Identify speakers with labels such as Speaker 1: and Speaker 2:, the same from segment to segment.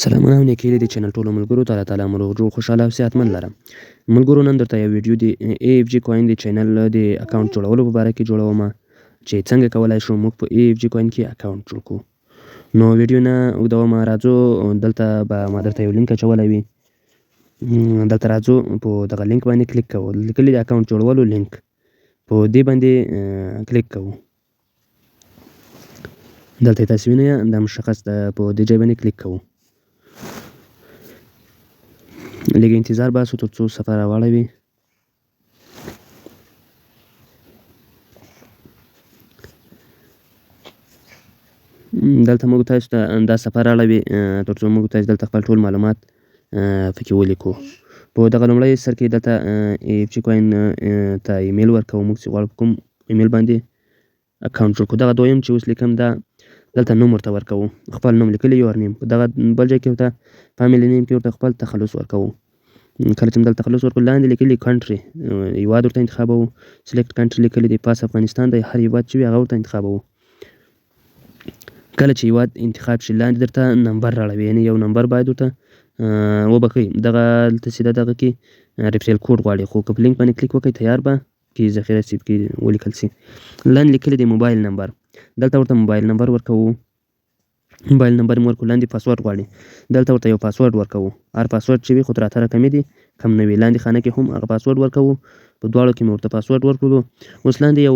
Speaker 1: سلامونه او نیکې د چینل ټولو ملګرو ته الله تعالی مو روغ جوړ خوشحاله او صحتمند لرم. ملګرو نن درته یو ویډیو د AFG کوین د چینل د اکاونټ جوړولو په باره کې جوړوم چې څنګه کولای شو موږ په AFG کوین کې اکاونټ جوړ کړو. نو ویډیو نه اوږدوم، راځو دلته به ما درته یو لینک اچولی وي. دلته راځو په دغه لینک باندې کلیک کوو. لیکلي د اکاونټ جوړولو لینک په دې باندې کلیک کوو. دلته تاسو وینئ دا مشخص ده، په دې ځای باندې کلیک کوو. لږ انتظار باسو تر څو صفحه راواړوي. دلته موږ تاسو ته دا صفحه راړوي تر څو موږ تاسو دلته خپل ټول معلومات پکې ولیکو. په دغه لومړی سر کې دلته AFG کوین ته ایمیل ورکوو. موږ چې غواړو په کوم ایمیل باندې اکاونټ جوړ کړو. دغه دویم چې اوس لیکم دا دلته نوم ورته ورکوو، خپل نوم لیکلی یور نیم. په دغه بل ځای کې ورته فامیلی نیم کې ورته خپل تخلص ورکوو. کله چې دلته تخلص ورکړو لاندې لیکلي کنټري هیواد ورته انتخابوو. سلیکټ کنټري لیکلي دی، پاس افغانستان دی. هر هیواد چې وي هغه ورته انتخابوو. کله چې هیواد انتخاب شي لاندې درته نمبر راړوي، یعنې یو نمبر باید ورته وبښئ. دغه دلته سیده دغه کې ریفرل کوډ غواړي، خو که په لینک باندې کلیک وکړئ تیار به کې ذخیره سي، کې ولیکل سي. لاندې لیکلي دی موبایل نمبر، دلته ورته موبایل نمبر ورکوو. موبایل نمبر مو ورکړو. لاندې پاسورډ غواړي، دلته ورته یو پاسورډ ورکوو. هر پاسورډ چې وي خو تر 18 کمې دي، کم نه وي. لاندې خانه کې هم هغه پاسورډ ورکوو. په دواړو کې مې ورته پاسورډ ورکړو. اوس لاندې یو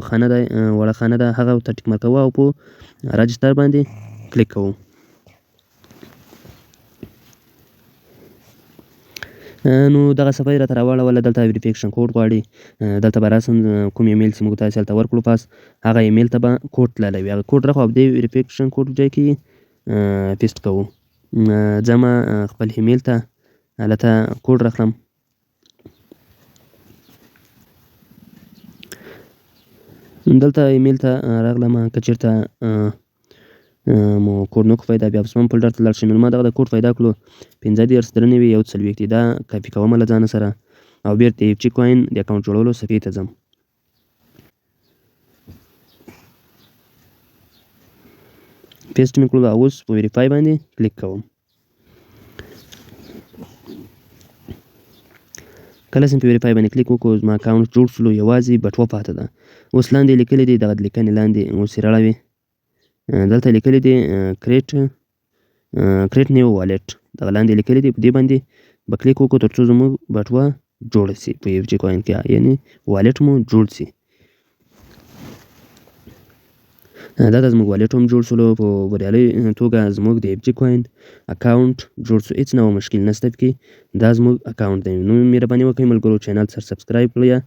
Speaker 1: خانه ده، وړه خانه ده، هغه ورته ټیک مارک کوو او په راجستر باندې کلیک کوو. نو دغه صفحه یې راته راواړوله. دلته ویریفیکیشن کوډ غواړي، دلته به راسم کوم ایمیل چې موږ تاسې هلته ورکړو پاس هغه ایمیل ته به کوډ تللی وي. هغه کوډ راخوا او دې ویریفیکیشن کوډ ځای کې پیسټ کوو. ځمه خپل ایمیل ته هلته کوډ راخلم. دلته ایمیل ته راغلم. که چېرته مو کوډ نه کړو پیدا، بیا په سپم فولډر ته لاړ شئ. نو ما دغه د کوډ پیدا کړو 50 درنوي 140. دا کاپي کوم له ځانه سره او بیرته AFG کوین د اکاونټ جوړولو صفحې ته ځم. پیسټ مې کړو. اوس په ویریفای باندې کلیک کوم. کله چې په ویریفای باندې کلیک وکړو زما اکاونټ جوړ شولو، یوازې بټوه پاته ده. اوس لاندې لیکلی دی دغه لیکنې لاندې اوس یې راړوي. دلته لیکلی دی کریټ نیو والټ، دغه لاندې لیکلی دی. په دې باندې به کلیک وکړو تر څو زموږ بټوه جوړه سي په AFG کوین کې، یعنې والټ مو جوړ سي. دا د زموږ والټ هم جوړ شولو. په بریالۍ توګه زموږ د AFG کوین اکاونټ جوړ شو. هېڅ ډول مشکل نشته پکې. دا زموږ اکاونټ دی. نو مهرباني وکړئ ملګرو چینل سره سبسکرایب کړئ.